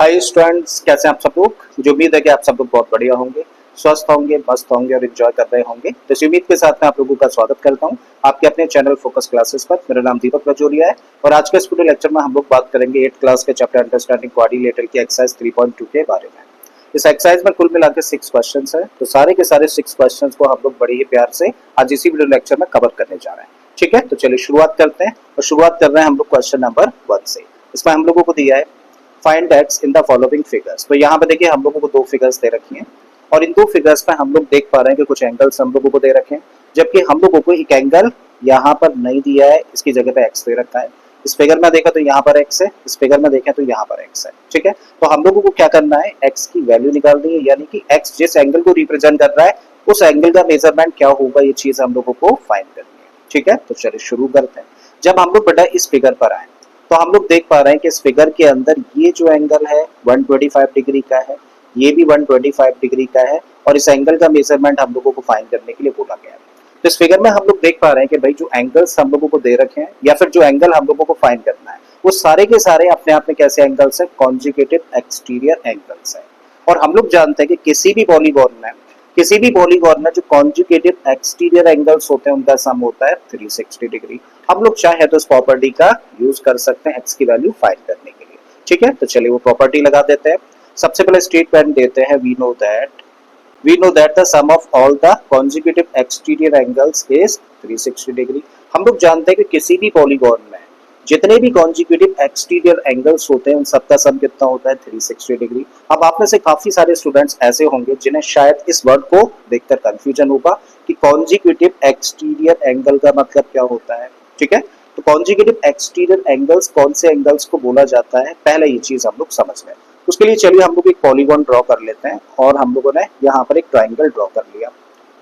Hi students, कैसे हैं आप सब लोग। मुझे उम्मीद है कि आप सब लोग बहुत बढ़िया होंगे, स्वस्थ होंगे, मस्त होंगे और एंजॉय कर रहे होंगे। तो इस उम्मीद के साथ मैं आप लोगों का स्वागत करता हूं आपके अपने चैनल फोकस क्लासेस पर। मेरा नाम दीपक रजौरिया है और आज के इस वीडियो लेक्चर में हम लोग बात करेंगे 8th क्लास के चैप्टर अंडरस्टैंडिंग कोऑर्डिनेटर की एक्सरसाइज 3.2 के बारे में। इस एक्सरसाइज में कुल मिलाकर 6 क्वेश्चंस हैं, तो सारे के सारे 6 क्वेश्चंस को हम लोग बड़े ही प्यार से आज इसी वीडियो लेक्चर में कवर करने जा रहे हैं। ठीक है, तो चलिए शुरुआत करते हैं और शुरुआत कर रहे हैं हम लोग क्वेश्चन नंबर 1 से। इसमें हम लोगों को दिया है find x in the following figures. तो यहाँ पे देखिए हम लोगों को दो फिगर्स दे रखी हैं और इन दो फिगर्स में हम लोग देख पा रहे हैं कि कुछ एंगल्स हम लोगों को दे रखे हैं, जबकि हम लोगों को एक एंगल यहाँ पर नहीं दिया है, इसकी जगह पे एक्स दे रखा है। इस फिगर में देखा तो यहाँ पर एक्स है, इस फिगर में देखें तो यहाँ पर एक्स है। ठीक है, तो हम लोगों को क्या करना है, एक्स की वैल्यू निकालनी है, यानी कि एक्स जिस एंगल को रिप्रेजेंट कर रहा है उस एंगल का मेजरमेंट क्या होगा, ये चीज हम लोगों को फाइंड करनी है। ठीक है, तो चलिए शुरू करते हैं। जब हम लोग बेटा इस फिगर पर आए तो हम लोग देख पा रहे हैं कि इस फिगर के अंदर ये जो एंगल है 125 डिग्री का है, ये भी 125 डिग्री का है और इस एंगल का मेजरमेंट हम लोगों को फाइंड करने के लिए बोला गया है। तो इस फिगर में हम लोग देख पा रहे हैं कि भाई जो एंगल्स हम लोगों को दे रखे हैं या फिर जो एंगल हम लोगों को फाइंड करना है वो सारे के सारे अपने आप में कैसे एंगल्स हैं, कॉन्जुगेटिव एक्सटीरियर एंगल्स हैं। और हम लोग जानते हैं कि किसी भी पॉलीगॉन में जो कॉन्जुगेटिव एक्सटीरियर एंगल्स होते हैं उनका सम होता है 360 डिग्री। हम लोग चाहे तो इस प्रॉपर्टी का यूज कर सकते हैं एक्स की वैल्यू फाइंड करने के लिए। ठीक है, तो चलिए वो प्रॉपर्टी लगा देते हैं। सबसे पहले स्टेटमेंट देते हैं we know that the sum of all the conjugative exterior angles is 360 degree. हम लोग जानते हैं कि किसी भी पॉलीगॉन में जितने भी कॉन्जुगेटिव एक्सटीरियर एंगल्स होते हैं उन सबका सम कितना होता है 360 डिग्री। अब आप में से काफी सारे स्टूडेंट्स ऐसे होंगे जिन्हें शायद इस वर्ड को देखकर कंफ्यूजन होगा कि कॉन्जुगेटिव एक्सटीरियर एंगल का मतलब क्या होता है। ठीक है, तो कॉन्जुगेटिव एक्सटीरियर एंगल्स कौन से एंगल्स को बोला जाता है, पहले ये चीज हम लोग समझ लें। उसके लिए चलिए हम लोग एक पॉलीगॉन ड्रॉ कर लेते हैं और हम लोगों ने यहाँ पर एक ट्राइंगल ड्रॉ कर लिया,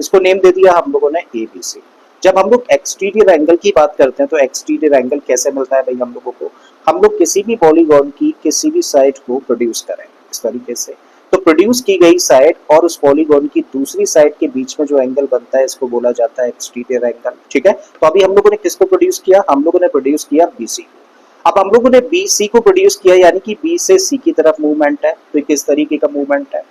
इसको नेम दे दिया हम लोगों ने ABC। जब हम लोग एक्सटीरियर एंगल की बात करते हैं तो एक्सटीरियर एंगल कैसे मिलता है भाई हम लोगों को, हम लोग किसी भी पॉलीगॉन की किसी भी साइड को प्रोड्यूस करें इस तरीके से, तो प्रोड्यूस की गई साइड और उस पॉलीगॉन की दूसरी साइड के बीच में जो एंगल बनता है इसको बोला जाता है एक्सटीरियर एंगल। ठीक है, तो अभी हम लोगों ने किसको प्रोड्यूस किया, हम लोगों ने प्रोड्यूस किया BC। अब हम लोगों ने BC को प्रोड्यूस किया यानी कि B से C की तरफ मूवमेंट है, तो किस तरीके का मूवमेंट है,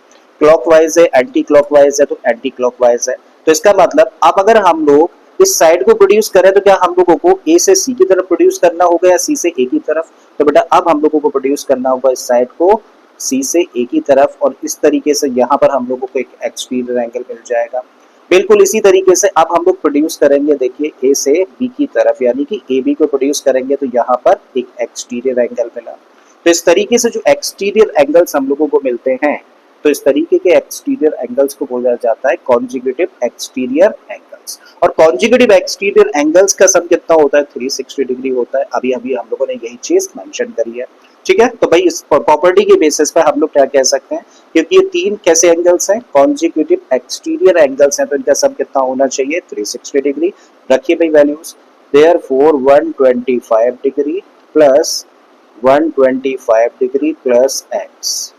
क्लॉकवाइज है, एंटी क्लॉकवाइज है, तो एंटी क्लॉकवाइज है। तो इसका मतलब अब अगर हम लोग इस साइड को प्रोड्यूस करें तो क्या हम लोगों को A से C की तरफ प्रोड्यूस करना होगा या C से A की तरफ, तो बेटा अब हम लोगों को प्रोड्यूस करना होगा इस साइड को C से A की तरफ और इस तरीके से यहाँ पर हम लोगों को एक एक्सटीरियर एंगल मिल जाएगा। बिल्कुल इसी तरीके से अब हम लोग प्रोड्यूस करेंगे, देखिए A से B की तरफ यानी कि AB को प्रोड्यूस करेंगे तो यहाँ पर एक एक्सटीरियर एंगल मिला। तो इस तरीके से जो एक्सटीरियर एंगल्स हम लोगों को मिलते हैं तो इस तरीके के एक्सटीरियर एंगल्स को बोला जाता है कॉन्जुगेटिव एक्सटीरियर एंगल्स। और कॉन्जुगेटिव एक्सटीरियर एंगल्स का सम कितना होता है 360 डिग्री होता है। अभी हम लोगों ने यही चीज मेंशन करी है। ठीक है, तो भाई इस प्रॉपर्टी के बेसिस पर हम लोग क्या कह सकते हैं, क्योंकि ये तीन कैसे एंगल्स हैं, कॉन्जुगेटिव एक्सटीरियर एंगल्स हैं, तो इनका सम कितना होना चाहिए 360 डिग्री। रखिए भाई values, therefore 125 degree plus 125 degree plus X,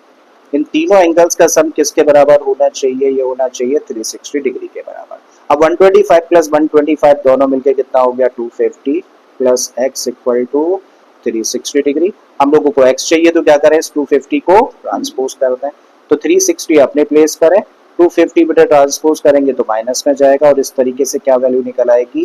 इन तीनों एंगल्स का सम किसके बराबर होना चाहिए, ये होना चाहिए 360 डिग्री के बराबर। अब 125 प्लस 125 दोनों मिलके कितना हो गया 250 plus x equal to 360 degree. हम लोगों को x चाहिए तो क्या करें, इस 250 को ट्रांसपोज कर दें, तो 360 अपने प्लेस करें, 250 बेटा ट्रांसपोज करेंगे तो माइनस में जाएगा और इस तरीके से क्या वैल्यू निकल आएगी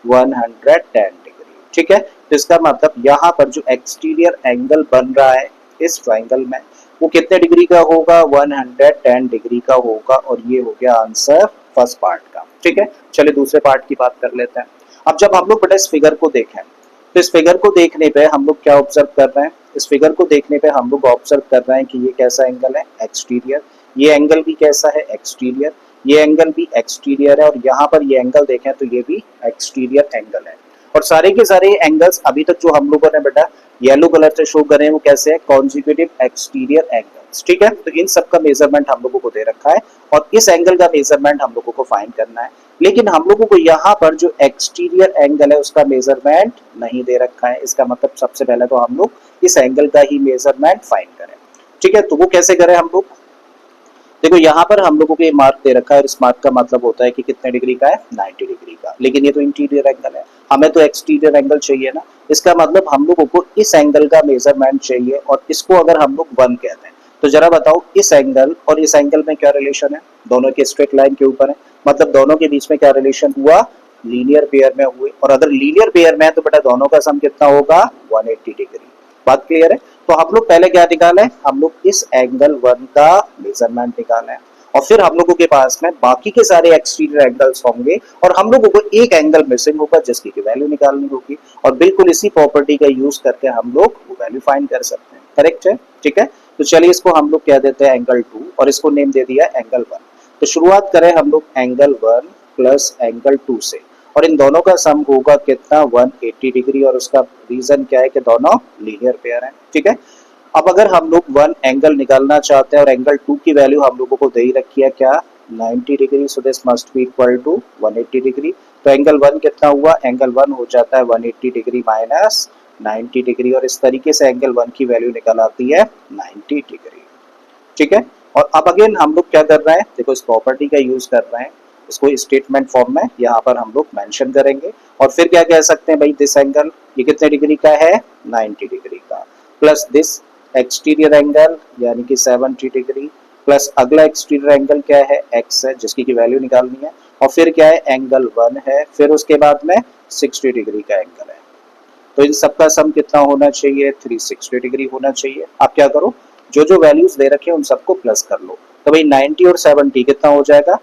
110 डिग्री। ठीक है, तो इसका मतलब यहाँ पर जो एक्सटीरियर एंगल बन रहा है इस ट्राइंगल में वो कितने डिग्री का होगा, 110 डिग्री का होगा। और ये हो गया आंसर फर्स्ट पार्ट का। ठीक है, चलिए दूसरे पार्ट की बात कर लेते हैं। अब जब हम लोग बेटा इस फिगर को देखें तो इस फिगर को देखने पे हम लोग क्या ऑब्जर्व कर रहे हैं, इस फिगर को देखने पे हम लोग ऑब्जर्व कर रहे हैं कि ये कैसा एंगल है, एक्सटीरियर, ये एंगल भी कैसा है, एक्सटीरियर, ये एंगल भी एक्सटीरियर है और यहाँ पर ये एंगल देखें तो ये भी एक्सटीरियर एंगल है। और सारे के सारे एंगल्स अभी तक जो हम लोगों ने बेटा येलो कलर से शो कर रहे हैं वो कैसे है, कॉन्जुगेटिव एक्सटीरियर एंगल्स। ठीक है, तो इन सब का मेजरमेंट हम लोगों को दे रखा है और इस एंगल का मेजरमेंट हम लोगों को फाइंड करना है, लेकिन हम लोगों को यहाँ पर जो एक्सटीरियर एंगल है उसका मेजरमेंट नहीं दे रखा है। इसका मतलब सबसे पहले तो हम लोग इस एंगल का ही मेजरमेंट फाइंड करें। ठीक है, तो वो कैसे करें हम लोग, देखो यहाँ पर हम लोगों को ये मार्क दे रखा है और इस मार्क का मतलब होता है कि कितने डिग्री का है, 90 डिग्री का, लेकिन ये तो इंटीरियर एंगल है, हमें तो एक्सटीरियर एंगल चाहिए ना। इसका मतलब हम लोगों को इस एंगल का मेजरमेंट चाहिए और इसको अगर हम लोग 1 कहते हैं तो जरा बताओ इस एंगल और इस एंगल में क्या रिलेशन है, दोनों के स्ट्रेट लाइन के ऊपर है, मतलब दोनों के बीच में क्या रिलेशन हुआ, लीनियर पेयर में हुए, और अगर लीनियर पेयर में है तो बेटा दोनों का सम कितना होगा 180 डिग्री। बात क्लियर है। तो हम लोग पहले क्या निकाले, हम लोग इस एंगल 1 का मेजरमेंट निकाले और फिर हम लोगों के पास में बाकी के सारे एक्सटीरियर एंगल्स होंगे और हम लोगों को एक एंगल मिसिंग होगा जिसकी वैल्यू निकालनी होगी, और बिल्कुल इसी प्रॉपर्टी का यूज करके हम लोग वो वैल्यू फाइंड कर सकते हैं। करेक्ट है, ठीक है। तो चलिए इसको हम लोग कह देते हैं एंगल 2 और इसको नेम दे दिया एंगल 1। तो शुरुआत करें हम लोग एंगल 1 प्लस एंगल 2 से, और इन दोनों का सम होगा कितना 180 डिग्री, और उसका रीजन क्या है कि दोनों लीनियर पेयर हैं, ठीक है। अब अगर हम लोग 1 एंगल निकालना चाहते हैं और एंगल 2 की वैल्यू हम लोगों को दे ही रखी है क्या 90 degree, so this must be equal to 180 degree. तो एंगल 1 कितना हुआ, एंगल 1 हो जाता है 180 डिग्री माइनस 90 डिग्री, और इस तरीके से एंगल 1 की वैल्यू निकल आती है 90 डिग्री, ठीक है। और अब अगेन हम लोग क्या कर रहे हैं, देखो इस प्रॉपर्टी का यूज कर रहे हैं, इसको स्टेटमेंट फॉर्म में यहाँ पर हम लोग मेंशन करेंगे, और फिर क्या कह सकते हैं भाई, दिस एंगल ये कितने डिग्री का है 90 डिग्री का, प्लस दिस एक्सटीरियर एंगल यानी कि 70 डिग्री, प्लस अगला एक्सटीरियर एंगल क्या है x है जिसकी की वैल्यू निकालनी है, और फिर क्या है एंगल 1 है, फिर उसके बाद में 60 डिग्री का एंगल है। तो इन सबका सम कितना होना चाहिए 360 डिग्री होना चाहिए। आप क्या करो, जो जो वैल्यूज दे रखे हैं उन सबको प्लस कर लो। तो भाई 90 और 70 कितना हो जाएगा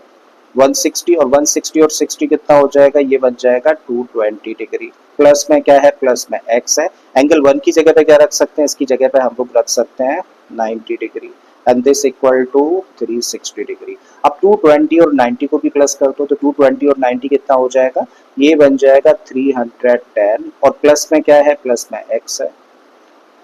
160, और 160 और 60 कितना हो जाएगा, ये बन जाएगा 220 डिग्री। प्लस में क्या है, प्लस में x है, एंगल 1 की जगह पे क्या रख सकते हैं, इसकी जगह पे हम लोग रख सकते हैं 90 degree, and this equal to 360 degree. अब 220 और 90 को भी प्लस कर दो, तो 220 और 90 कितना हो जाएगा, ये बन जाएगा 310, और प्लस में क्या है, प्लस में x है,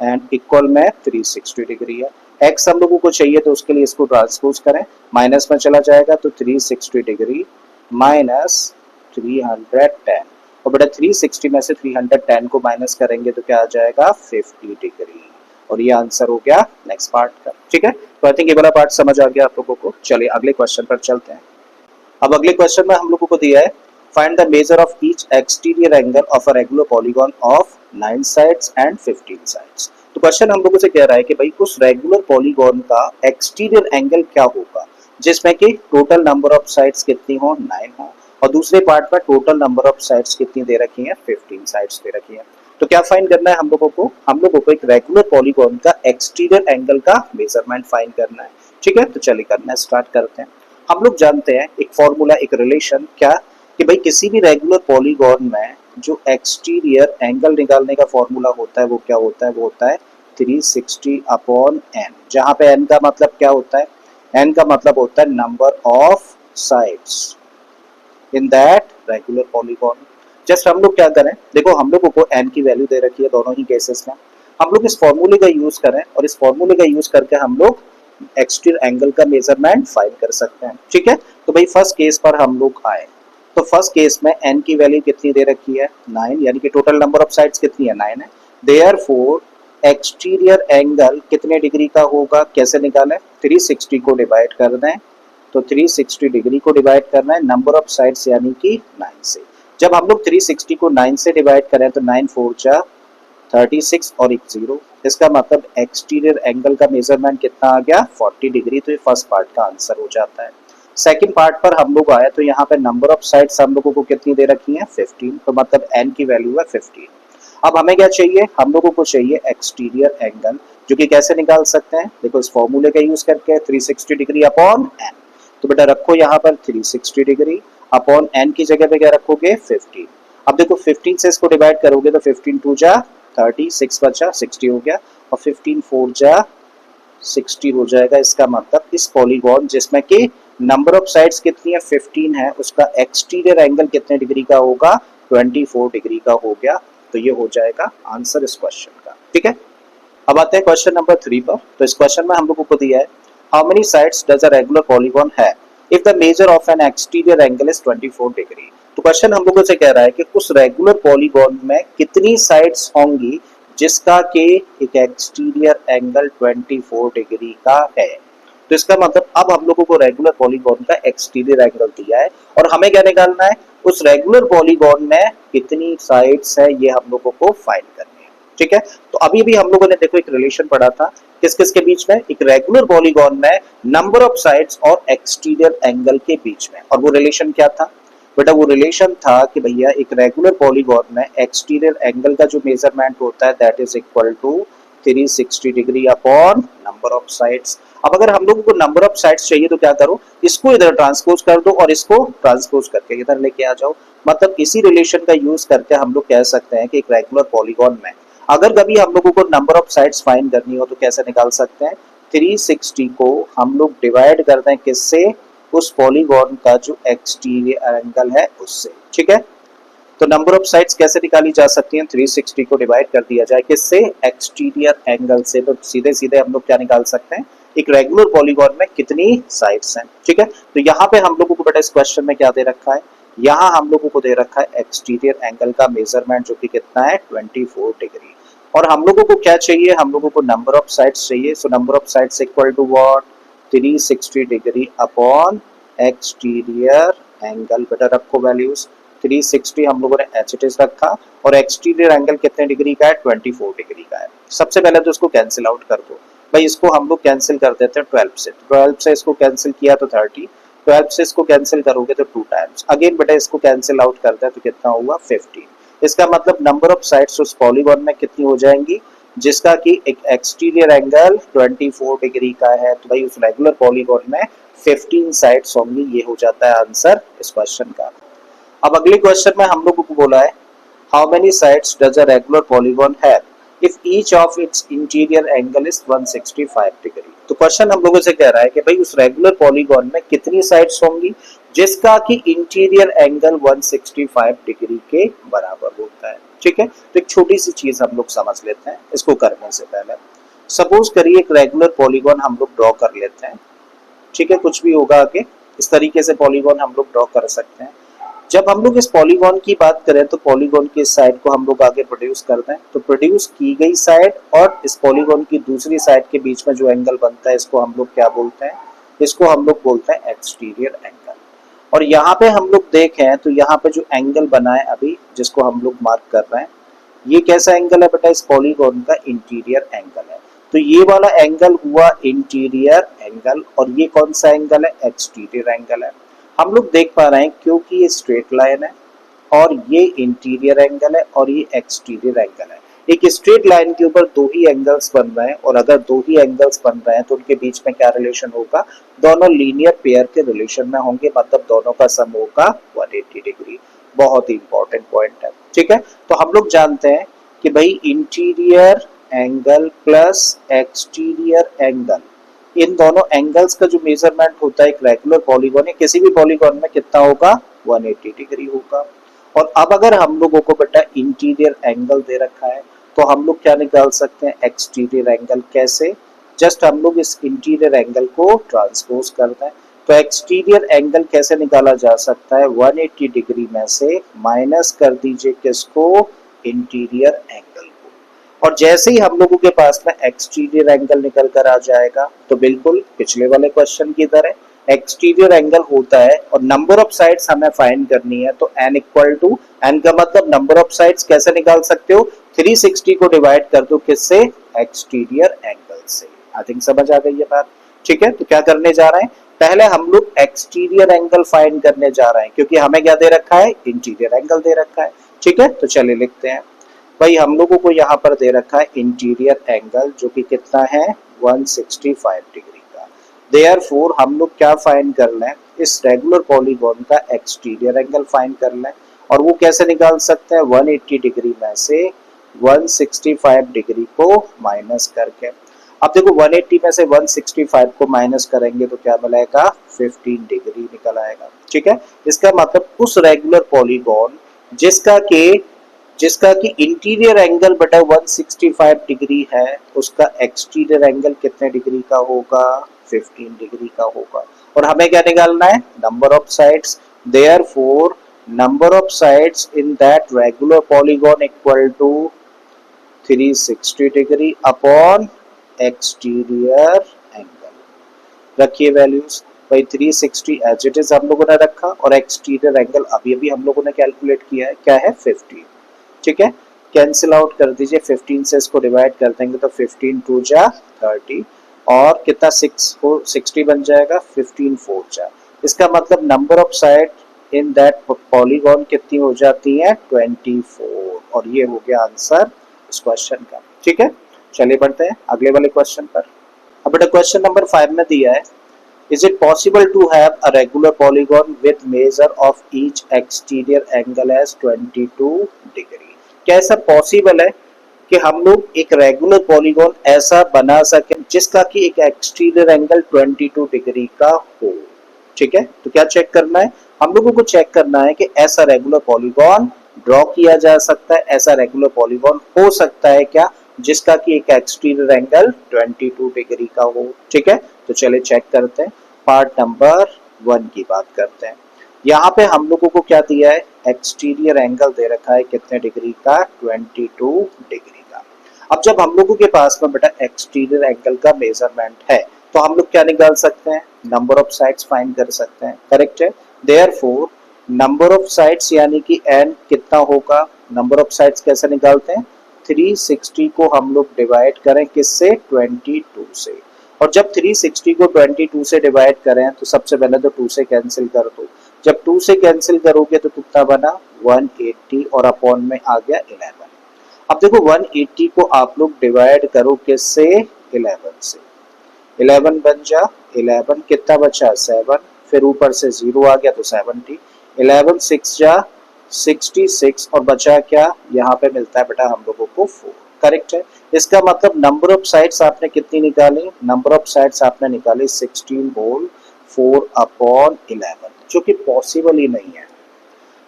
एंड इक्वल में 360 डिग्री है। x हम लोगों को चाहिए तो उसके लिए इसको ट्रांसपोज करें, माइनस में चला जाएगा तो 360 डिग्री माइनस 310, और बेटा 360 में से 310 को माइनस करेंगे तो क्या आ जाएगा 50 डिग्री, और ये आंसर हो गया नेक्स्ट पार्ट का, ठीक है। तो आई थिंक ये वाला पार्ट समझ आ गया आप लोगों को। चलिए अगले क्वेश्चन पर चलते हैं। अब अगले क्वेश्चन में हम लोगों को दिया है find the major of each exterior angle of a regular polygon of 9 sides and 15 sides. तो क्वेश्चन हम लोगों से कह रहा है कि भाई उस रेगुलर पॉलीगॉन का एक्सटीरियर एंगल क्या होगा जिसमें कि टोटल नंबर ऑफ साइड्स कितनी हो 9 हो, और दूसरे पार्ट में टोटल नंबर ऑफ साइड्स कितनी दे रखी है 15 साइड्स दे रखी है। तो क्या फाइंड करना है हम लोगों को, हम लोगों को एक रेगुलर पॉलीगॉन का एक्सटीरियर एंगल का मेजरमेंट फाइंड करना है, ठीक है। तो चलिए करना स्टार्ट करते हैं। हम लोग जानते हैं एक फॉर्मूला, एक रिलेशन, क्या कि भाई किसी भी रेगुलर पॉलीगॉन में जो एक्सटीरियर एंगल निकालने का फॉर्मूला होता है वो क्या होता है, वो होता है 360 अपॉन n, जहां पे n का मतलब क्या होता है, n का मतलब होता है number of sides in that regular polygon. Just हम लोग क्या करें, देखो हम लोगों को n की वैल्यू दे रखी है दोनों ही केसेस में, हम लोग इस फॉर्मूले का यूज करें और इस फॉर्मूले का यूज करके हम लोग एक्सटीरियर एंगल का मेजरमेंट फाइंड कर सकते हैं, ठीक है। तो भाई फर्स्ट केस पर हम लोग आए, तो फर्स्ट केस में n की वैल्यू कितनी दे रखी है 9, यानी कि टोटल नंबर ऑफ साइड्स कितनी है 9 है, देयरफॉर एक्सटीरियर एंगल कितने डिग्री का होगा, कैसे निकालें, 360 को डिवाइड कर दें, तो 360 डिग्री को डिवाइड करना है नंबर ऑफ साइड्स यानी कि 9 से। जब हम लोग 360 को 9 से डिवाइड करें तो 9 4 जा 36 और एक 0, इसका मतलब एक्सटीरियर एंगल का मेजरमेंट कितना आ गया 40 डिग्री। तो ये फर्स्ट पार्ट का आंसर हो जाता है। सेकंड पार्ट पर हम लोग आए तो यहाँ पे नंबर ऑफ साइड्स हम लोगों को कितनी दे रखी है 15, तो मतलब n की वैल्यू है 15। अब हमें क्या चाहिए, हम लोगों को चाहिए एक्सटीरियर एंगल, जो कि कैसे निकाल सकते हैं, देखो इस फॉर्मूले का यूज करके 360 डिग्री अपॉन n। तो बेटा रखो यहाँ पर 360 डिग्री अपॉन n की जगह पे क्या रखोगे 15। अब देखो 15 से इसको डिवाइड करोगे तो 15 2 जा 30, 6 बचा 60 हो गया, और 15 4 जा 60 हो जाएगा। इसका मतलब इस पॉलीगॉन जिसमें कि नंबर ऑफ साइड्स कितनी है 15 है, उसका एक्सटीरियर एंगल कितने डिग्री का होगा 24 डिग्री का हो गया। तो ये हो जाएगा आंसर इस क्वेश्चन का, ठीक है। अब आते हैं क्वेश्चन नंबर 3 पर। तो इस क्वेश्चन में हम लोगों को दिया है how many sides does a regular polygon have if the measure of N exterior angle is 24 degree. तो क्वेश्चन हम लोगों से कह रहा है कि उस रेगुलर पॉलीगॉन में कितनी साइड्स होंगी जिसका के एक एक्सटीरियर एंगल 24 डिग्री का है। तो इसका मतलब अब हम लोगों को रेगुलर पॉलीगॉन का एक्सटीरियर एंगल दिया है और हमें क्या निकालना है, उस रेगुलर पॉलीगॉन में कितनी साइड्स है ये हम लोगों को फाइंड करनी है, ठीक है। तो अभी भी हम लोगों ने देखो एक रिलेशन पढ़ा था किस किस के बीच में, एक रेगुलर पॉलीगॉन में नंबर ऑफ साइड्स और एक्सटीरियर एंगल के बीच में। और वो रिलेशन क्या था बेटा? वो रिलेशन था कि भैया एक रेगुलर पॉलीगॉन में एक्सटीरियर एंगल का जो मेजरमेंट होता है that is equal to 360 degree upon number of sides. अब अगर हम लोगों को नंबर ऑफ साइड्स चाहिए तो क्या करो, इसको इधर ट्रांसपोज कर दो और इसको ट्रांसपोज करके इधर लेके आ जाओ। मतलब इसी रिलेशन का यूज करके हम लोग कह सकते हैं कि एक रेगुलर पॉलीगॉन में अगर कभी हम लोगों को नंबर ऑफ साइड्स फाइंड करनी हो तो कैसे निकाल सकते हैं? 360 को हम लोग डिवाइड कर दें किससे? उस पॉलीगॉन का जो एक्सटीरियर एंगल है उससे। ठीक है, तो नंबर ऑफ साइड्स कैसे निकाली जा सकती हैं? 360 को डिवाइड कर दिया जाए किससे? एक्सटीरियर एंगल से। तो सीधे सीधे हम लोग क्या निकाल सकते हैं? एक रेगुलर पॉलीगॉन में कितनी साइड्स हैं। ठीक है, तो यहाँ पे हम लोगों को बेटा इस क्वेश्चन में क्या दे रखा है? यहाँ हम लोगों को दे रखा है एक्सटीरियर एंगल का मेजरमेंट जो कि कितना है? 24 डिग्री। और हम लोगों को क्या चाहिए? हम लोगों को नंबर ऑफ साइड्स चाहिए। So number of sides equal to what? 360 degree upon exterior angle. बेटा रखो वैल्यूज, 360 हम लोगों ने एच इट इज रखा और एक्सटीरियर एंगल कितने डिग्री का है? 24 डिग्री का है। सबसे पहले तो इसको कैंसिल आउट कर दो भाई, इसको हम लोग कैंसिल कर देते हैं 12 से। 12 से इसको कैंसिल किया तो 30, 12 से इसको कैंसिल करोगे तो 2 टाइम्स, अगेन बेटा इसको कैंसिल आउट करते हैं तो कितना हुआ? 15। इसका मतलब नंबर ऑफ साइड्स उस पॉलीगॉन में कितनी हो जाएंगी? जिसका कि एक एक्सटीरियर एंगल 24 डिग्री का है, तो भाई उस रेगुलर पॉलीगॉन में 15 साइड्स होंगी। ये हो जाता है आंसर इस क्वेश्चन का। अब अगले क्वेश्चन में हम लोगों को बोला है how many sides does a regular polygon have if each of its interior angle is 165 degree. तो क्वेश्चन हम लोगों से कह रहा है कि भाई उस रेगुलर पॉलीगॉन में कितनी साइड्स होंगी जिसका कि इंटीरियर एंगल 165 डिग्री के बराबर होता है। ठीक है, तो एक छोटी सी चीज हम लोग समझ लेते हैं इसको करने से पहले। सपोज करिए एक रेगुलर पॉलीगॉन हम लोग ड्रॉ कर लेते हैं। ठीक है, कुछ भी होगा आगे इस तरीके से पॉलीगॉन हम लोग ड्रॉ कर सकते हैं। जब हम लोग इस पॉलीगॉन की बात करें तो पॉलीगॉन की साइड को हम लोग आगे प्रोड्यूस करते हैं। तो प्रोड्यूस की गई साइड और इस पॉलीगॉन की दूसरी साइड के बीच में जो एंगल बनता है इसको हम लोग क्या बोलते हैं? इसको हम लोग बोलते हैं एक्सटीरियर एंगल। और यहाँ पे हम लोग देखें तो यहाँ पे जो एंगल बना है अभी जिसको हम लोग मार्क कर रहे हैं, ये कैसा एंगल है बेटा? इस पॉलीगॉन का इंटीरियर एंगल है। तो ये वाला एंगल हुआ इंटीरियर एंगल और ये कौन सा एंगल है? एक्सटीरियर एंगल है। हम लोग देख पा रहे हैं क्योंकि ये स्ट्रेट लाइन है और ये इंटीरियर एंगल है और ये एक्सटीरियर एंगल है। एक स्ट्रेट लाइन के ऊपर दो ही एंगल्स बन रहे हैं और अगर दो ही एंगल्स बन रहे हैं तो उनके बीच में क्या रिलेशन होगा? दोनों लीनियर पेयर के रिलेशन में होंगे, मतलब दोनों का सम होगा 180 डिग्री। बहुत ही इंपॉर्टेंट पॉइंट है। ठीक है, तो हम लोग जानते हैं कि भाई interior angle plus exterior angle, इन दोनों एंगल्स का जो मेजरमेंट होता है एक रेगुलर पॉलीगॉन है, किसी भी पॉलीगॉन में कितना होगा? 180 डिग्री होगा। और अब अगर हम लोगों को बेटा इंटीरियर एंगल दे रखा है तो हम लोग क्या निकाल सकते हैं? Exterior angle. कैसे? जस्ट हम लोग इस इंटीरियर एंगल को ट्रांसपोज करते हैं। तो एक्सटीरियर एंगल कैसे निकाला जा सकता है? 180 डिग्री में से माइनस कर दीजिए किसको? इंटीरियर एंगल को। और जैसे ही हम लोगों के पास में एक्सटीरियर एंगल निकल कर आ जाएगा तो बिल्कुल पिछले वाले क्वेश्चन की तरह एक्सटीरियर एंगल होता है और नंबर ऑफ साइड्स हमें फाइंड करनी है। तो n इक्वल टू, n का मतलब नंबर ऑफ साइड्स कैसे निकाल सकते हो? 360 को डिवाइड कर दो किससे? एक्सटीरियर एंगल से। आई थिंक समझ आ गई ये बात। ठीक है, तो क्या करने जा रहे हैं? पहले हम लोग एक्सटीरियर एंगल फाइंड करने जा रहे हैं क्योंकि हमें क्या दे रखा है? इंटीरियर एंगल दे रखा है। ठीक है, तो चलिए लिखते हैं। भाई हम लोगों को यहाँ पर दे रखा है इंटीरियर एंगल जो कि कितना है? 165 डिग्री का। देयरफॉर हम लोग क्या फाइंड कर लें? इस रेगुलर पॉलीगॉन का एक्सटीरियर एंगल फाइंड कर लें। और वो कैसे निकाल सकते हैं? 180 डिग्री में से 165 डिग्री को माइनस करके। अब देखो 180 में से 165 को माइनस करेंगे तो क्या मिलेगा? 15 डिग्री निकल आएगा। ठीक है, इसका मतलब उस रेगुलर पॉलीगॉन जिसका कि इंटीरियर एंगल बटा 165 डिग्री है, उसका एक्सटीरियर एंगल कितने डिग्री का होगा? 15 डिग्री का होगा। और हमें क्या निकालना है? Number of sides. Therefore number of sides in that regular polygon equal to 360 degree upon exterior angle. रखिए वैल्यूज। भाई 360 एज इट इज हम लोगों ने रखा और एक्सटीरियर एंगल अभी अभी हम लोगों ने कैलकुलेट किया है, क्या है? 15। ठीक है, कैंसिल आउट कर दीजिए, 15 से इसको डिवाइड कर देंगे तो 15 2 जा 30 और कितना 6 को 60 बन जाएगा, 15 4 जा। इसका मतलब number of side in that polygon कितनी हो जाती है, 24। और ये हो गया आंसर इस क्वेश्चन का। ठीक है, चलिए बढ़ते हैं अगले वाले क्वेश्चन पर। अब बेटा क्वेश्चन नंबर 5 में दिया है, is it possible to have a regular polygon with measure of each exterior angle as 22 degree. क्या ऐसा पॉसिबल है कि हम लोग एक रेगुलर पॉलीगॉन ऐसा बना सके जिसका कि एक एक्सटीरियर एंगल 22 डिग्री का हो। ठीक है, तो क्या चेक करना है, हम लोगों को चेक करना है कि ऐसा रेगुलर पॉलीगॉन ड्रॉ किया जा सकता है, ऐसा रेगुलर पॉलीगॉन हो सकता है क्या जिसका कि एक एक्सटीरियर एंगल 22 डिग्री का हो। ठीक है, तो चलिए चेक करते हैं, पार्ट नंबर 1 की बात करते हैं। यहाँ पे हम लोगों को क्या दिया है, एक्सटीरियर एंगल दे रखा है कितने डिग्री का, 22 डिग्री का। अब जब हम लोगों के पास में बेटा एक्सटीरियर एंगल का मेजरमेंट है तो हम लोग क्या निकाल सकते हैं, नंबर ऑफ साइड्स फाइंड कर सकते हैं। करेक्ट है, देयरफॉर नंबर ऑफ साइड्स यानी कि n कितना होगा, नंबर ऑफ साइड्स कैसे निकालते हैं, 360 को हम लोग डिवाइड करें किससे, 22 से। और जब 360 को 22 से डिवाइड करें तो सबसे पहले तो 2 से कैंसिल कर दो, जब 2 से कैंसिल करोगे तो कितना बना, 180 और अपॉन में आ गया 11। अब देखो 180 को आप लोग डिवाइड करो किससे, 11 से, 11 बन जा 11, कितना बचा 7, फिर ऊपर से 0 आ गया तो 70, 11 6 जा 66 और बचा क्या, यहाँ पे मिलता है बेटा हम लोगों को 4। करेक्ट है, इसका मतलब नंबर ऑफ साइड्स आपने कितनी निकाली, नंबर ऑफ साइड्स आपने निकाली 16 होल 4 अपॉन 11, जो कि पॉसिबल ही नहीं है,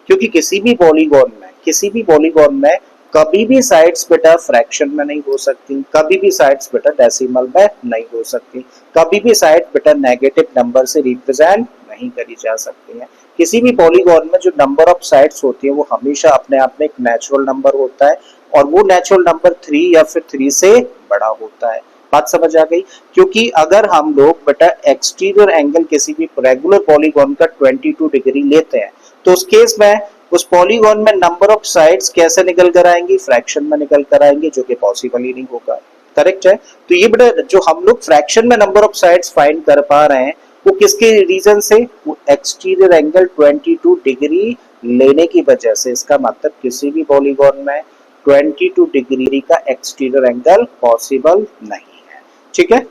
क्योंकि किसी भी पॉलीगॉन में कभी भी साइड्स बेटा फ्रैक्शन में नहीं हो सकती, कभी भी साइड्स बेटा डेसिमल में नहीं हो सकती, कभी भी साइड बेटा नेगेटिव नंबर से रिप्रेजेंट नहीं करी जा सकती है। किसी भी पॉलीगॉन में जो नंबर ऑफ साइड्स होती है वो हमेशा अपने आप में एक नेचुरल नंबर होता है और वो नेचुरल नंबर 3 या फिर 3 से बड़ा होता है। बात समझ आ गई, क्योंकि अगर हम लोग बेटा एक्सटीरियर एंगल किसी भी रेगुलर पॉलीगॉन का 22 डिग्री लेते हैं तो उस केस में उस पॉलीगॉन में नंबर ऑफ साइड्स कैसे निकल कर आएंगी, फ्रैक्शन में निकल कर आएंगे, जो कि पॉसिबल ही नहीं होगा। करेक्ट है, तो ये बेटा जो हम लोग फ्रैक्शन में नंबर ऑफ साइड्स फाइंड कर पा रहे हैं वो किसके रीजन से, वो एक्सटीरियर एंगल 22 डिग्री लेने की वजह से। इसका मतलब किसी भी पॉलीगॉन में 22 डिग्री का एक्सटीरियर एंगल पॉसिबल नहीं है। ठीक है,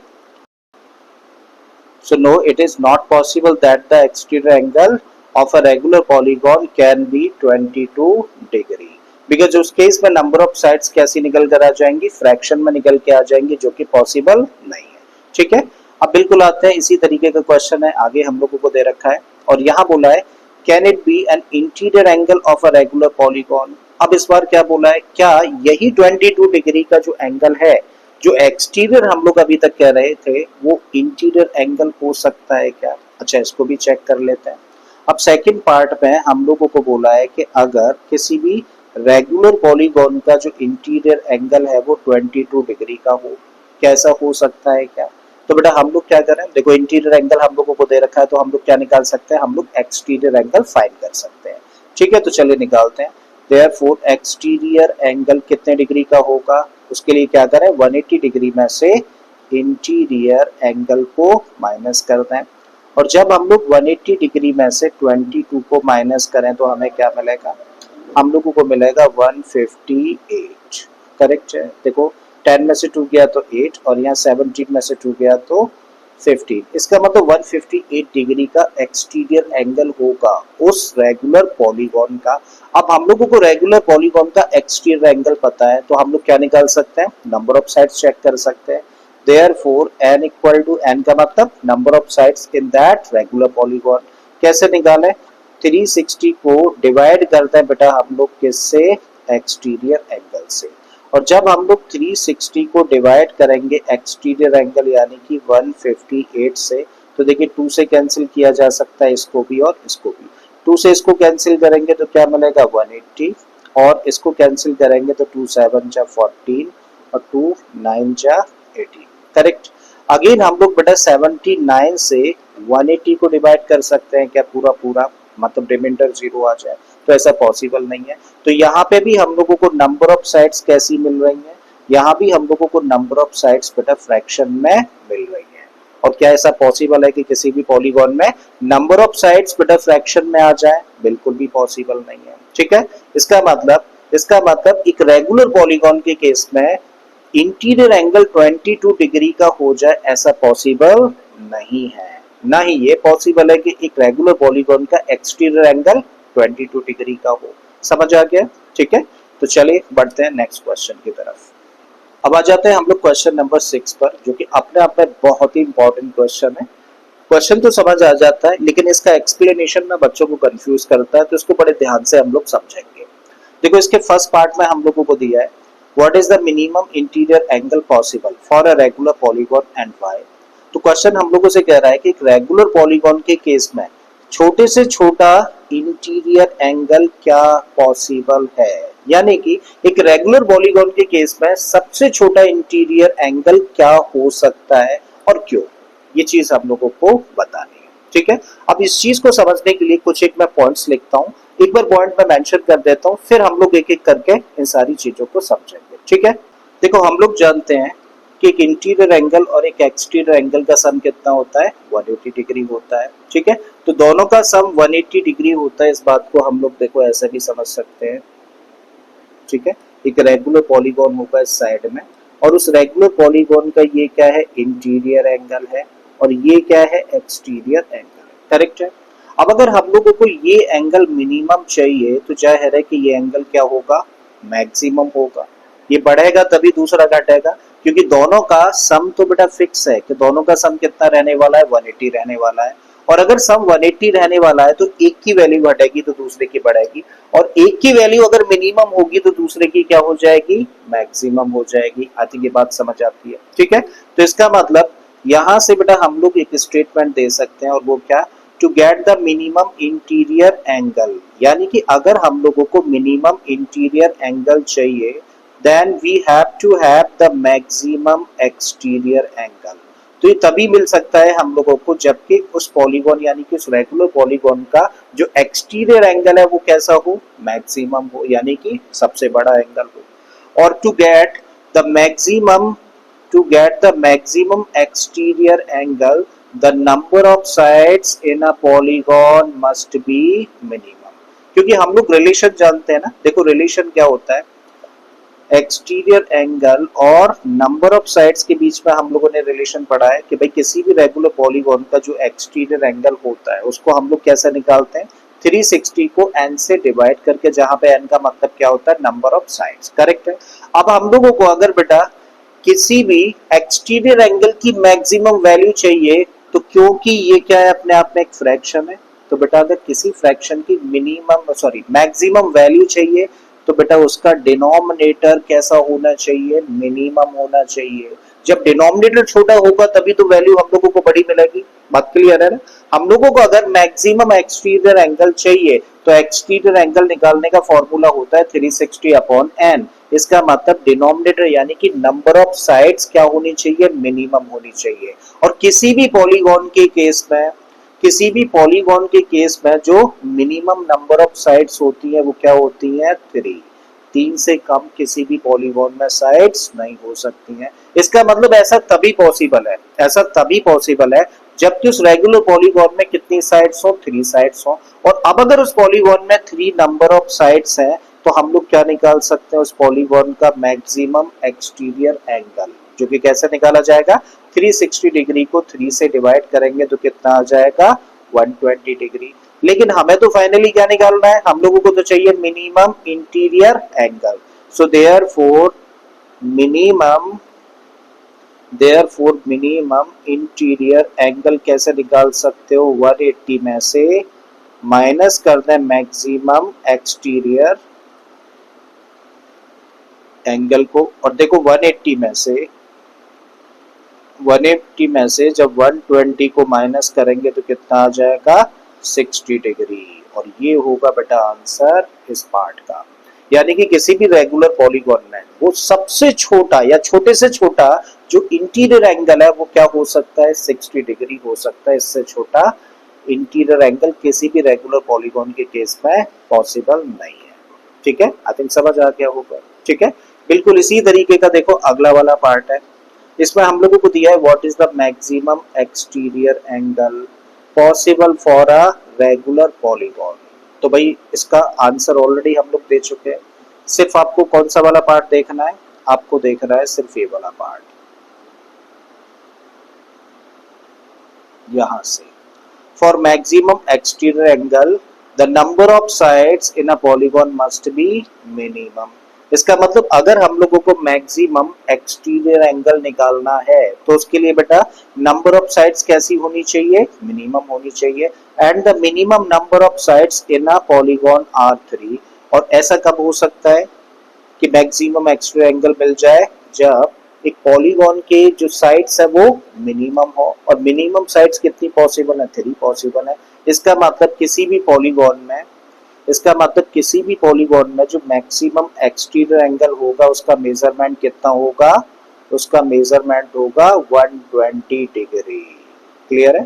so no, it is not possible that the exterior angle of a regular polygon can be 22 degree, because उस केस में नंबर ऑफ साइड्स कैसी निकल कर आ जाएंगी, फ्रैक्शन में निकल के आ जाएंगी, जो कि पॉसिबल नहीं है। ठीक है, अब बिल्कुल आते हैं इसी तरीके का क्वेश्चन है, आगे हम लोगों को दे रखा है और यहाँ बोला है can it be an interior angle of a regular polygon. अब इस बार क्या बोला है, क्या यही 22 डिग्री का जो एंगल है, जो एक्सटीरियर हम लोग अभी तक कह रहे थे, वो इंटीरियर एंगल हो सकता है क्या। अच्छा, इसको भी चेक कर लेते हैं। अब सेकंड पार्ट में हम लोगों को बोला है कि अगर किसी भी रेगुलर पॉलीगॉन का जो इंटीरियर एंगल है वो 22 डिग्री का हो, कैसा हो सकता है क्या। तो बेटा हम लोग क्या करें, देखो इंटीरियर एंगल हम लोगों को दे रखा है तो हम लोग क्या निकाल सकते हैं, हम लोग एक्सटीरियर एंगल फाइंड कर सकते हैं। ठीक है, तो चलिए निकालते हैं। देयरफॉर एक्सटीरियर एंगल कितने डिग्री का होगा, उसके लिए क्या करें, 180 डिग्री में से इंटीरियर एंगल को माइनस कर दें और जब हम लोग 180 डिग्री में से 22 को माइनस करें तो हमें क्या मिलेगा, हम लोगों को मिलेगा 158। करेक्ट है, देखो 10 में से 2 गया तो 8 और यहाँ 17 में से 2 गया तो 15, इसका मतलब 158 डिग्री का एक्सटीरियर एंगल होगा उस रेगुलर पॉलीगॉन का। अब हम लोगों को रेगुलर पॉलीगॉन का एक्सटीरियर एंगल पता है तो हम लोग क्या निकाल सकते हैं, नंबर ऑफ साइड्स चेक कर सकते हैं। Therefore n equal to n का मतलब number of sides in that regular polygon. कैसे निकालें, 360 को डिवाइड करते हैं बेटा हम लोग किससे, एक्सटीरियर एंगल से, और जब हम लोग 360 को डिवाइड करेंगे एक्सटीरियर एंगल यानी कि 158 से, तो देखिए 2 से कैंसिल किया जा सकता है इसको भी और इसको भी, 2 से इसको कैंसिल करेंगे तो क्या मिलेगा 180 और इसको कैंसिल करेंगे तो 2 7 जा 14 और 2 9 जा 18। करेक्ट, अगेन हम लोग बेटा 79 से 180 को डिवाइड कर सकते हैं क्या, पूरा पूरा, मतलब रिमाइंडर 0 आ जाए, तो ऐसा पॉसिबल नहीं है। तो यहाँ पे भी हम लोगों को नंबर ऑफ साइड्स कैसी मिल रही है, यहाँ भी हम लोगों को नंबर ऑफ साइड्स बेटा फ्रैक्शन में मिल रही है। और क्या ऐसा पॉसिबल है कि किसी भी पॉलीगॉन में नंबर ऑफ साइड्स बेटा फ्रैक्शन में आ जाए? बिल्कुल भी पॉसिबल नहीं है। ठीक है, इसका मतलब एक रेगुलर पॉलीगॉन के केस में इंटीरियर एंगल 22 डिग्री का हो जाए, ऐसा पॉसिबल नहीं है। ना ही ये पॉसिबल है कि एक रेगुलर पॉलीगॉन का एक्सटीरियर एंगल 22 डिग्री का हो। समझ आ गया? ठीक है, तो चलिए बढ़ते हैं नेक्स्ट क्वेश्चन की तरफ। अब आ जाते हैं हम लोग क्वेश्चन नंबर 6 पर, जो कि अपने आप में बहुत ही इंपॉर्टेंट क्वेश्चन है। क्वेश्चन तो समझ आ जाता है, लेकिन इसका एक्सप्लेनेशन में बच्चों को कंफ्यूज करता है, तो इसको बड़े ध्यान से हम लोग समझेंगे। देखो, इसके फर्स्ट पार्ट में हम लोगों को दिया है what is the minimum interior angle possible for a regular polygon and why. तो क्वेश्चन हम लोगों से कह रहा है कि एक रेगुलर पॉलीगॉन के केस में छोटे से छोटा इंटीरियर एंगल क्या पॉसिबल है, यानी कि एक रेगुलर पॉलीगॉन के केस में सबसे छोटा इंटीरियर एंगल क्या हो सकता है और क्यों, ये चीज हम लोगों को बतानी है। ठीक है, अब इस चीज को समझने के लिए कुछ एक मैं पॉइंट्स लिखता हूँ, एक बार पॉइंट में मेंशन कर देता हूँ, फिर हम लोग एक एक करके इन सारी चीजों को समझेंगे। ठीक है, देखो हम लोग जानते हैं कि एक इंटीरियर एंगल और एक एक्सटीरियर एंगल का सम कितना होता है? 180 डिग्री होता है। ठीक है, तो दोनों का सम 180 डिग्री होता है, इस बात को हम लोग देखो ऐसे भी समझ सकते हैं। ठीक है, एक रेगुलर पॉलीगॉन होगा इस साइड में, और उस रेगुलर पॉलीगॉन का ये क्या है? इंटीरियर एंगल है, और ये क्या है? एक्सटीरियर एंगल है। करेक्ट है। अब अगर हम लोगों को ये एंगल मिनिमम चाहिए, तो जाहिर है कि ये एंगल क्या होगा? मैक्सिमम होगा। ये बढ़ेगा तभी दूसरा घटेगा, क्योंकि दोनों का सम तो बेटा फिक्स है कि दोनों का सम कितना रहने वाला है? 180 रहने वाला है। और अगर सम 180 रहने वाला है तो एक की वैल्यू घटेगी तो दूसरे की बढ़ेगी, और एक की वैल्यू अगर मिनिमम होगी तो दूसरे की क्या हो जाएगी? मैक्सिमम हो जाएगी। आई थिंक ये बात समझ आती है। ठीक है, तो इसका मतलब यहां से बेटा हम लोग एक स्टेटमेंट दे सकते हैं, और वो क्या? To get the minimum interior angle, यानी कि अगर हम लोगों को मिनिमम इंटीरियर एंगल चाहिए, then we have to have the maximum exterior angle. तो ये तभी मिल सकता है हम लोगों को जबकि उस पॉलीगॉन यानी कि उस रेगुलर पॉलीगॉन का जो एक्सटीरियर एंगल है वो कैसा हो? मैक्सिमम हो, यानी कि सबसे बड़ा एंगल हो। और to get the maximum exterior angle, the number of sides in a polygon must be minimum। क्योंकि हम लोग रिलेशन जानते हैं ना, देखो रिलेशन क्या होता है? एक्सटीरियर एंगल और नंबर ऑफ साइड्स के बीच में हम लोगों ने रिलेशन पढ़ा है कि भाई किसी भी रेगुलर पॉलीगॉन का जो एक्सटीरियर एंगल होता है उसको हम लोग कैसे निकालते हैं? 360 को n से डिवाइड करके, जहां पे n का मतलब क्या होता है? Number of sides. करेक्ट है। अब हम लोगों को अगर बेटा किसी भी एक्सटीरियर एंगल की मैक्सिमम वैल्यू चाहिए, तो क्योंकि ये क्या है? अपने आप में एक फ्रैक्शन है, तो बेटा अगर किसी फ्रैक्शन की मैक्सिमम वैल्यू चाहिए, तो बेटा उसका डिनोमिनेटर कैसा होना चाहिए? मिनिमम होना चाहिए। जब डिनोमिनेटर छोटा होगा तभी तो वैल्यू हम लोगों को बड़ी मिलेगी। बात क्लियर है ना? हम लोगों को अगर मैक्सिमम एक्सटीरियर एंगल चाहिए तो एक्सटीरियर एंगल निकालने का फॉर्मूला होता है 360 अपॉन n। इसका मतलब डिनोमिनेटर यानी कि नंबर ऑफ साइड्स क्या होनी चाहिए? मिनिमम होनी चाहिए। और किसी भी पॉलीगॉन के केस में जो मिनिमम नंबर ऑफ साइड्स होती है वो क्या होती है? 3 से कम किसी भी पॉलीगॉन में साइड्स नहीं हो सकती हैं। इसका मतलब ऐसा तभी पॉसिबल है जबकि उस रेगुलर पॉलीगॉन में कितनी साइड्स हो? 3 साइड्स हो। और अब अगर उस पॉलीगॉन में 3 नंबर ऑफ साइड्स हैं, तो हम लोग क्या निकाल सकते हैं? उस पॉलीगॉन का मैक्सिमम एक्सटीरियर एंगल, जो कि कैसे निकाला जाएगा? 360 डिग्री को 3 से डिवाइड करेंगे तो कितना आ जाएगा? 120 डिग्री। लेकिन हमें तो फाइनली क्या निकालना है? हम लोगों को तो चाहिए minimum interior angle. So therefore minimum interior angle कैसे निकाल सकते हो? 180 में से माइनस कर दें मैक्सिमम एक्सटीरियर एंगल को, और देखो 180 में से जब 120 को माइनस करेंगे तो कितना आ जाएगा? 60 डिग्री। और ये होगा बेटा आंसर इस पार्ट का। यानी कि किसी भी रेगुलर पॉलीगॉन में वो सबसे छोटा या छोटे से छोटा जो इंटीरियर एंगल है वो क्या हो सकता है? 60 डिग्री हो सकता है, इससे छोटा इंटीरियर एंगल किसी भी रेगुलर पॉलीगॉन के केस में पॉसिबल नहीं है। ठीक है, आई थिंक समझ आ गया होगा। ठीक है, बिल्कुल इसी तरीके का देखो अगला वाला पार्ट है। इसमें हम लोगों को दिया है what is the maximum exterior angle possible for a regular polygon. तो भाई इसका आंसर ऑलरेडी हम लोग दे चुके हैं। सिर्फ आपको कौन सा वाला पार्ट देखना है, आपको देखना है सिर्फ ये वाला पार्ट, यहां से। For maximum exterior angle the number of sides in a polygon must be minimum. इसका मतलब अगर हम लोगों को मैक्सिमम एक्सटीरियर एंगल निकालना है तो उसके लिए बेटा नंबर ऑफ साइड्स कैसी होनी चाहिए, मिनिमम होनी चाहिए। And the minimum number of sides in a polygon are 3। और ऐसा कब हो सकता है कि मैक्सिमम एक्सटीरियर एंगल मिल जाए, जब एक पॉलीगॉन के जो साइड्स है वो मिनिमम हो। और मिनिमम साइड्स कितनी पॉसिबल है, 3 पॉसिबल है। इसका मतलब किसी भी पॉलीगॉन में, इसका मतलब किसी भी पॉलीगॉन में जो मैक्सिमम एक्सटीरियर एंगल होगा उसका मेजरमेंट कितना होगा, उसका मेजरमेंट होगा 120 डिग्री। क्लियर है?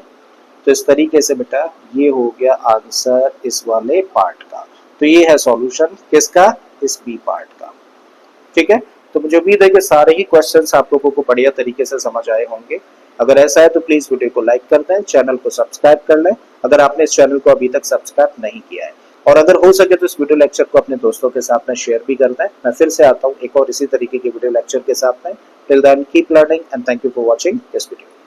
तो इस तरीके से बेटा ये हो गया आंसर इस वाले पार्ट का। तो ये है सॉल्यूशन किसका, इस बी पार्ट का। ठीक है, तो मुझे उम्मीद है कि सारे ही क्वेश्चंस आप लोगों को बढ़िया तरीके से समझ आए होंगे। अगर ऐसा है तो प्लीज वीडियो को लाइक कर दें, चैनल को सब्सक्राइब कर लें अगर आपने इस चैनल को अभी तक सब्सक्राइब नहीं किया है। और अगर हो सके तो इस वीडियो लेक्चर को अपने दोस्तों के साथ में शेयर भी कर दें। मैं फिर से आता हूँ एक और इसी तरीके के वीडियो लेक्चर के साथ में। Till then keep learning and thank you for watching this video.